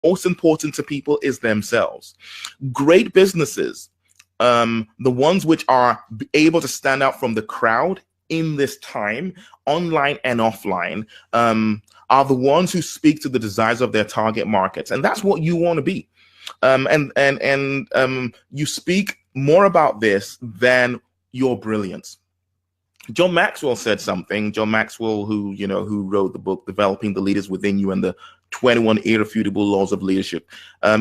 most important to people is themselves. Great businesses, the ones which are able to stand out from the crowd in this time, online and offline, are the ones who speak to the desires of their target markets, and that's what you want to be. You speak more about this than your brilliance. John Maxwell said something. John Maxwell, who wrote the book Developing the Leaders Within You and the 21 Irrefutable Laws of Leadership.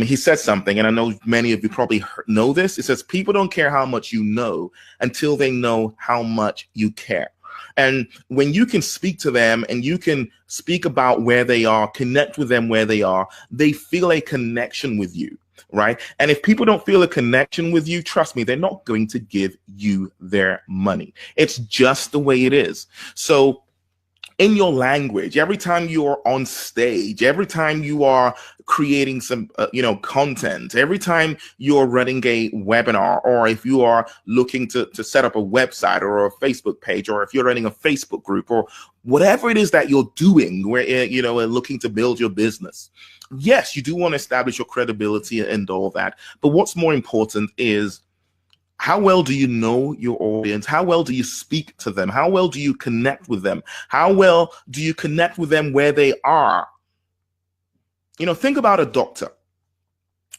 He said something, and I know many of you probably know this. It says, people don't care how much you know until they know how much you care. And when you can speak to them and you can speak about where they are, connect with them where they are, they feel a connection with you, right? And if people don't feel a connection with you, trust me, they're not going to give you their money. It's just the way it is. So in your language, every time you are on stage, every time you are creating some, content, every time you're running a webinar, or if you are looking to set up a website or a Facebook page, or if you're running a Facebook group, or whatever it is that you're doing, where, looking to build your business. Yes, you do want to establish your credibility and all that. But what's more important is, how well do you know your audience? How well do you speak to them? How well do you connect with them? How well do you connect with them where they are? Think about a doctor.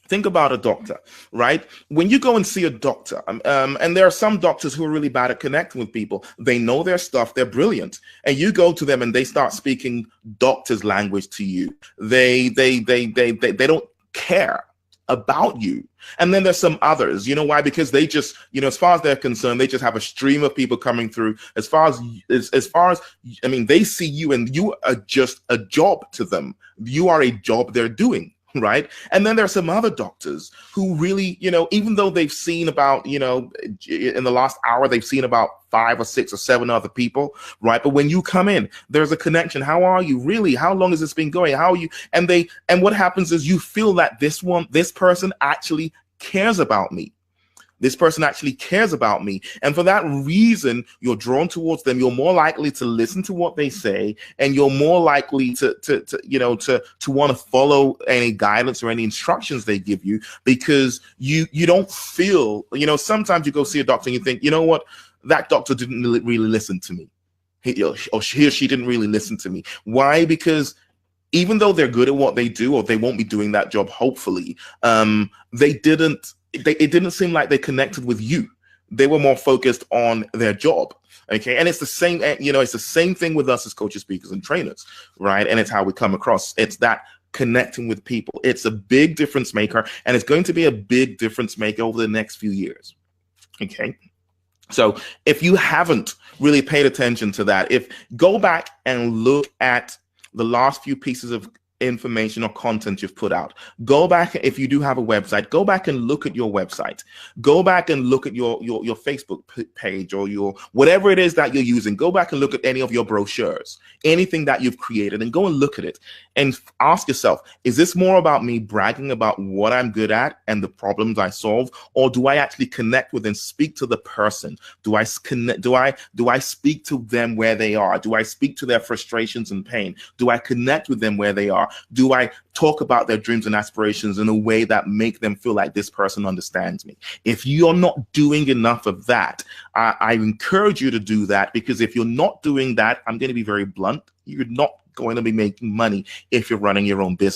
Think about a doctor, right? When you go and see a doctor, and there are some doctors who are really bad at connecting with people. They know their stuff. They're brilliant. And you go to them and they start speaking doctor's language to you. They don't care about you. And then there's some others, why? Because they just, as far as they're concerned, they just have a stream of people coming through. As far as they see you and you are just a job to them. You are a job they're doing. Right. And then there are some other doctors who really, even though they've seen about, in the last hour, they've seen about 5 or 6 or 7 other people. Right. But when you come in, there's a connection. How are you really? How long has this been going? How are you? And what happens is you feel that this person actually cares about me. This person actually cares about me. And for that reason, you're drawn towards them. You're more likely to listen to what they say, and you're more likely to want to follow any guidance or any instructions they give you, because you don't feel, sometimes you go see a doctor and you think, you know what, that doctor didn't really listen to me. He or she didn't really listen to me. Why? Because even though they're good at what they do, or they won't be doing that job, hopefully, it didn't seem like they connected with you. They were more focused on their job. Okay. And it's the same, it's the same thing with us as coaches, speakers, and trainers, right? And it's how we come across. It's that connecting with people. It's a big difference maker, and it's going to be a big difference maker over the next few years. Okay. So if you haven't really paid attention to that, go back and look at the last few pieces of information or content you've put out. Go back, if you do have a website, go back and look at your website. Go back and look at your Facebook page, or your whatever it is that you're using. Go back and look at any of your brochures, anything that you've created, and go and look at it and ask yourself, is this more about me bragging about what I'm good at and the problems I solve, or do I actually connect with and speak to the person? Do I speak to them where they are? Do I speak to their frustrations and pain? Do I connect with them where they are? Do I talk about their dreams and aspirations in a way that make them feel like this person understands me? If you're not doing enough of that, I encourage you to do that, because if you're not doing that, I'm going to be very blunt, you're not going to be making money if you're running your own business.